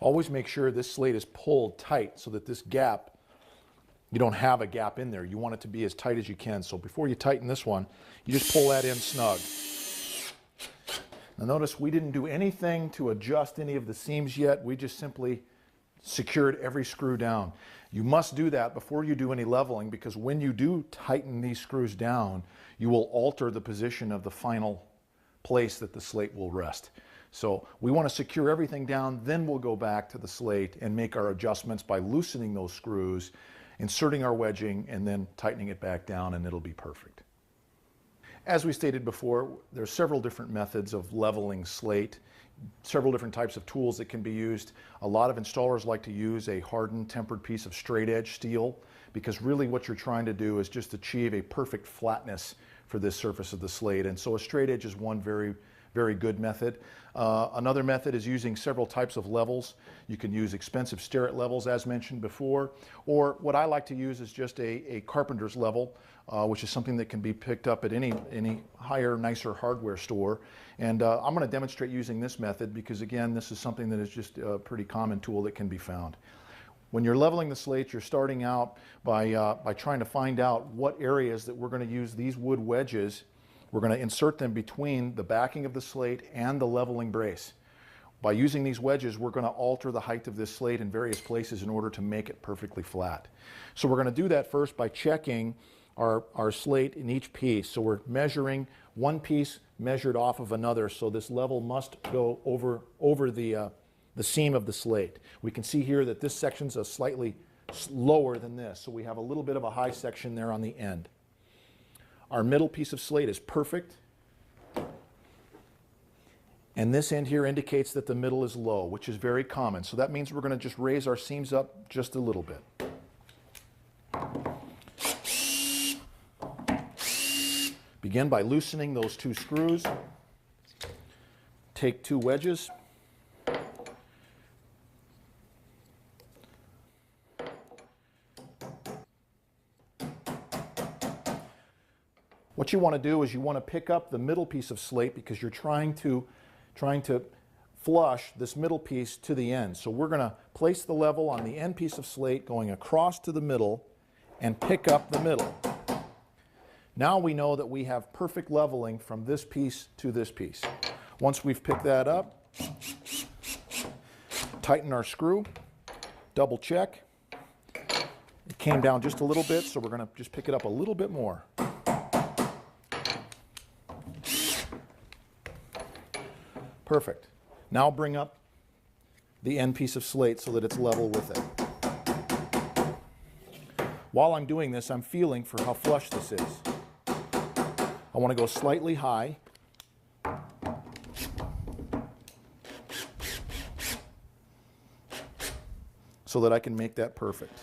Always make sure this slate is pulled tight so that this gap, you don't have a gap in there. You want it to be as tight as you can. So before you tighten this one, you just pull that in snug. Now notice we didn't do anything to adjust any of the seams yet. We just simply secured every screw down. You must do that before you do any leveling, because when you do tighten these screws down, you will alter the position of the final place that the slate will rest. So we want to secure everything down, then we'll go back to the slate and make our adjustments by loosening those screws, inserting our wedging, and then tightening it back down, and it'll be perfect. As we stated before, there are several different methods of leveling slate, several different types of tools that can be used. A lot of installers like to use a hardened, tempered piece of straight edge steel, because really what you're trying to do is just achieve a perfect flatness for this surface of the slate. And so a straight edge is one very good method. Another method is using several types of levels. You can use expensive Starrett levels, as mentioned before, or what I like to use is just a carpenter's level, which is something that can be picked up at any higher, nicer hardware store. And I'm going to demonstrate using this method because, again, this is something that is just a pretty common tool that can be found. When you're leveling the slate, you're starting out by trying to find out what areas that we're going to use these wood wedges. We're going to insert them between the backing of the slate and the leveling brace. By using these wedges, we're going to alter the height of this slate in various places in order to make it perfectly flat. So we're going to do that first by checking our slate in each piece. So we're measuring one piece measured off of another, so this level must go over the seam of the slate. We can see here that this section's a slightly lower than this, so we have a little bit of a high section there on the end. Our middle piece of slate is perfect, and this end here indicates that the middle is low, which is very common. So that means we're going to just raise our seams up just a little bit. Begin by loosening those two screws. Take two wedges. What you want to do is you want to pick up the middle piece of slate because you're trying to flush this middle piece to the end. So we're going to place the level on the end piece of slate going across to the middle and pick up the middle. Now we know that we have perfect leveling from this piece to this piece. Once we've picked that up, tighten our screw, double check. It came down just a little bit, so we're going to just pick it up a little bit more. Perfect. Now bring up the end piece of slate so that it's level with it. While I'm doing this, I'm feeling for how flush this is. I want to go slightly high. So that I can make that perfect.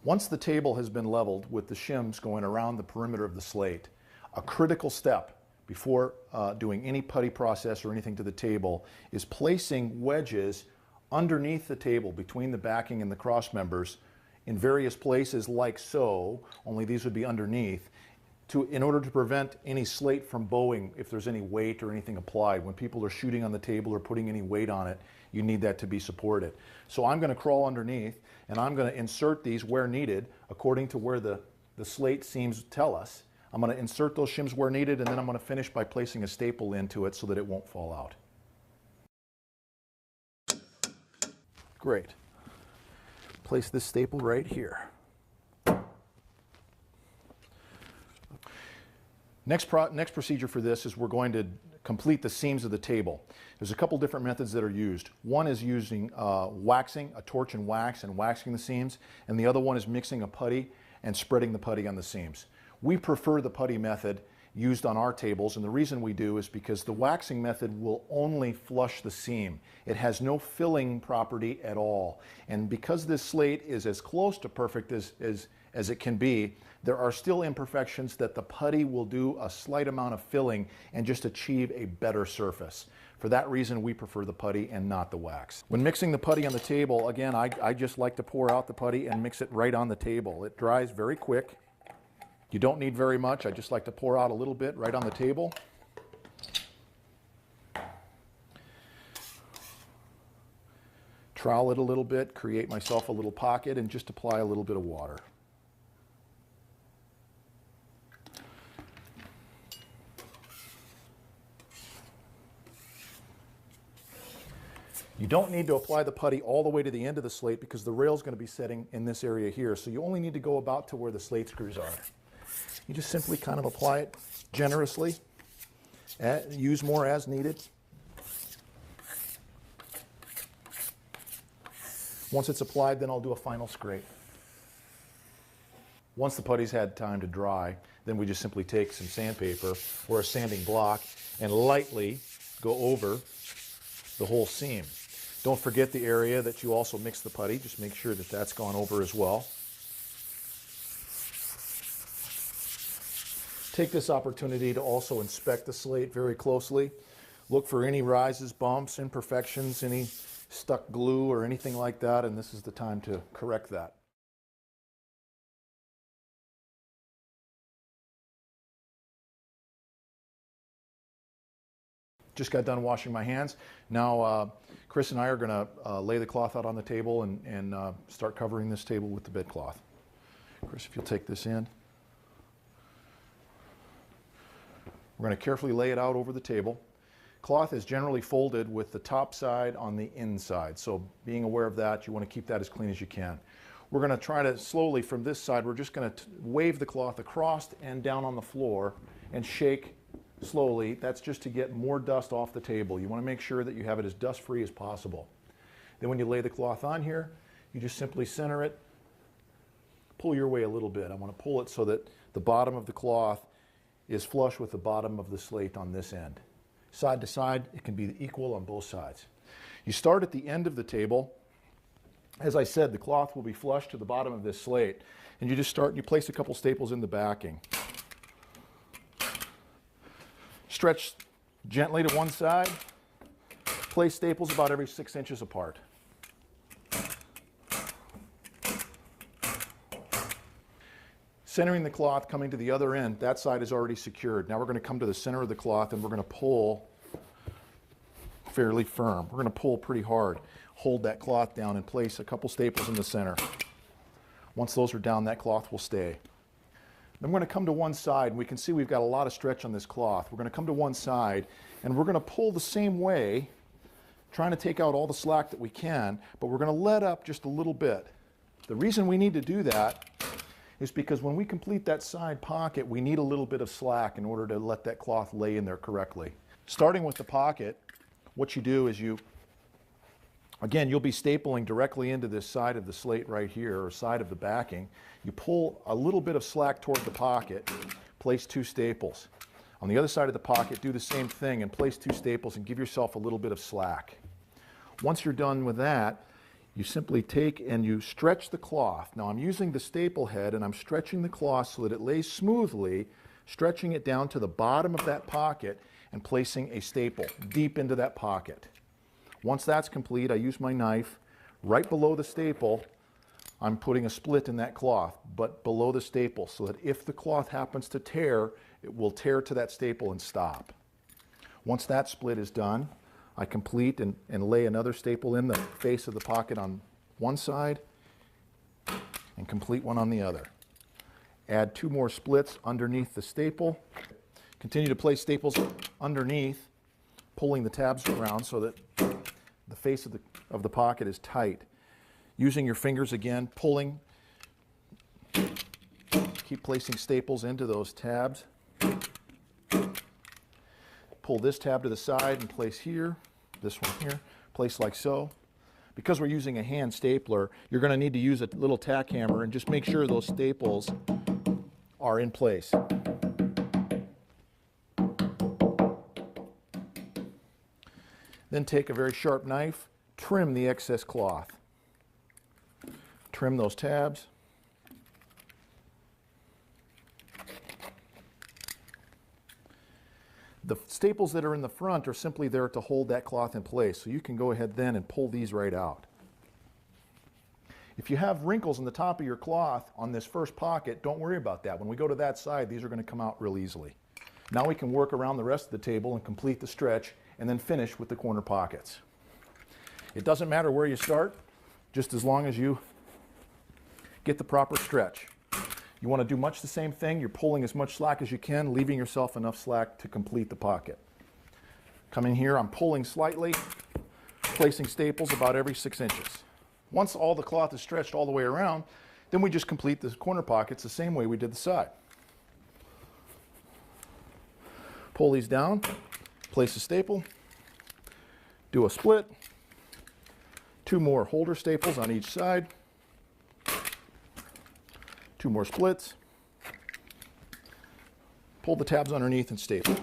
Once the table has been leveled with the shims going around the perimeter of the slate, a critical step before doing any putty process or anything to the table is placing wedges underneath the table between the backing and the cross members in various places like so, only these would be underneath, in order to prevent any slate from bowing if there's any weight or anything applied. When people are shooting on the table or putting any weight on it, you need that to be supported. So I'm going to crawl underneath and I'm going to insert these where needed according to where the slate seams tell us. I'm going to insert those shims where needed, and then I'm going to finish by placing a staple into it so that it won't fall out. Great. Place this staple right here. Next procedure for this is we're going to complete the seams of the table. There's a couple different methods that are used. One is using waxing, a torch and waxing the seams, and the other one is mixing a putty and spreading the putty on the seams. We prefer the putty method used on our tables, and the reason we do is because the waxing method will only flush the seam. It has no filling property at all. And because this slate is as close to perfect as it can be, there are still imperfections that the putty will do a slight amount of filling and just achieve a better surface. For that reason, we prefer the putty and not the wax. When mixing the putty on the table, again, I just like to pour out the putty and mix it right on the table. It dries very quick. You don't need very much. I just like to pour out a little bit right on the table. trowel it a little bit, create myself a little pocket, and just apply a little bit of water. You don't need to apply the putty all the way to the end of the slate because the rail is going to be setting in this area here. So you only need to go about to where the slate screws are. You just simply kind of apply it generously. Use more as needed. Once it's applied, then I'll do a final scrape. Once the putty's had time to dry, then we just simply take some sandpaper or a sanding block and lightly go over the whole seam. Don't forget the area that you also mixed the putty. Just make sure that that's gone over as well. Take this opportunity to also inspect the slate very closely. Look for any rises, bumps, imperfections, any stuck glue or anything like that, and this is the time to correct that. Just got done washing my hands. Now Chris and I are going to lay the cloth out on the table and start covering this table with the bedcloth. Chris, if you'll take this in. We're going to carefully lay it out over the table. Cloth is generally folded with the top side on the inside, so being aware of that, you want to keep that as clean as you can. We're going to try to slowly from this side, we're just going to wave the cloth across and down on the floor and shake slowly. That's just to get more dust off the table. You want to make sure that you have it as dust free as possible. Then when you lay the cloth on here, you just simply center it, pull your way a little bit. I want to pull it so that the bottom of the cloth is flush with the bottom of the slate on this end. Side to side, it can be equal on both sides. You start at the end of the table. As I said, the cloth will be flush to the bottom of this slate. And you just start and you place a couple staples in the backing. Stretch gently to one side. Place staples about every 6 inches apart. Centering the cloth, coming to the other end, that side is already secured. Now we're going to come to the center of the cloth and we're going to pull fairly firm. We're going to pull pretty hard. Hold that cloth down and place a couple staples in the center. Once those are down, that cloth will stay. Then we're going to come to one side, and we can see we've got a lot of stretch on this cloth. We're going to come to one side, and we're going to pull the same way, trying to take out all the slack that we can, but we're going to let up just a little bit. The reason we need to do that is because when we complete that side pocket, we need a little bit of slack in order to let that cloth lay in there correctly. Starting with the pocket, what you do is again, you'll be stapling directly into this side of the slate right here, or side of the backing. You pull a little bit of slack toward the pocket, place 2 staples. On the other side of the pocket, do the same thing and place 2 staples and give yourself a little bit of slack. Once you're done with that, you simply take and you stretch the cloth. Now I'm using the staple head and I'm stretching the cloth so that it lays smoothly, stretching it down to the bottom of that pocket and placing a staple deep into that pocket. Once that's complete, I use my knife. Right below the staple, I'm putting a split in that cloth, but below the staple, so that if the cloth happens to tear, it will tear to that staple and stop. Once that split is done, I complete and lay another staple in the face of the pocket on one side and complete one on the other. Add 2 more splits underneath the staple. Continue to place staples underneath, pulling the tabs around so that the face of the pocket is tight. Using your fingers again, pulling. Keep placing staples into those tabs. Pull this tab to the side and place here, this one here, place like so. Because we're using a hand stapler, you're going to need to use a little tack hammer and just make sure those staples are in place. Then take a very sharp knife, trim the excess cloth. Trim those tabs. The staples that are in the front are simply there to hold that cloth in place, so you can go ahead then and pull these right out. If you have wrinkles in the top of your cloth on this first pocket, don't worry about that. When we go to that side, these are going to come out real easily. Now we can work around the rest of the table and complete the stretch and then finish with the corner pockets. It doesn't matter where you start, just as long as you get the proper stretch. You want to do much the same thing. You're pulling as much slack as you can, leaving yourself enough slack to complete the pocket. Come in here, I'm pulling slightly, placing staples about every 6 inches. Once all the cloth is stretched all the way around, then we just complete the corner pockets the same way we did the side. Pull these down, place a staple, do a split, 2 more holder staples on each side, 2 more splits, pull the tabs underneath and staple.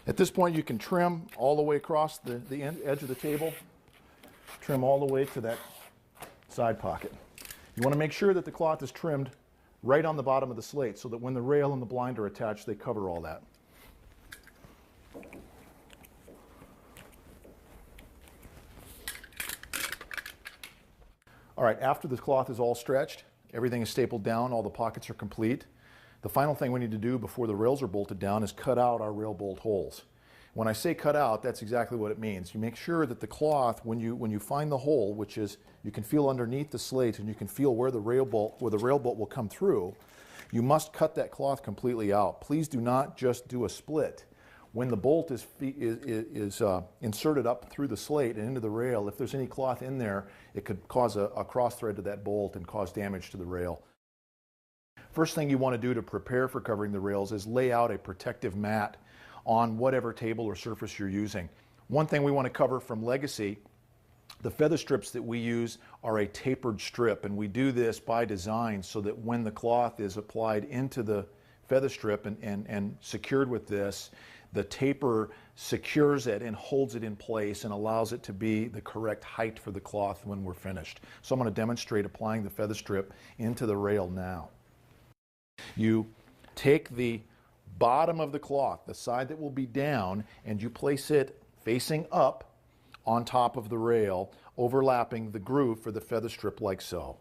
At this point, you can trim all the way across the edge of the table, trim all the way to that side pocket. You want to make sure that the cloth is trimmed right on the bottom of the slate so that when the rail and the blind are attached, they cover all that. All right, after the cloth is all stretched, everything is stapled down, all the pockets are complete. The final thing we need to do before the rails are bolted down is cut out our rail bolt holes. When I say cut out, that's exactly what it means. You make sure that the cloth, when you find the hole, which is you can feel underneath the slate and you can feel where the rail bolt will come through, you must cut that cloth completely out. Please do not just do a split. When the bolt is inserted up through the slate and into the rail, if there's any cloth in there, it could cause a cross thread to that bolt and cause damage to the rail. First thing you want to do to prepare for covering the rails is lay out a protective mat on whatever table or surface you're using. One thing we want to cover from Legacy, the feather strips that we use are a tapered strip, and we do this by design so that when the cloth is applied into the feather strip and secured with this, the taper secures it and holds it in place and allows it to be the correct height for the cloth when we're finished. So I'm going to demonstrate applying the feather strip into the rail now. You take the bottom of the cloth, the side that will be down, and you place it facing up on top of the rail, overlapping the groove for the feather strip like so.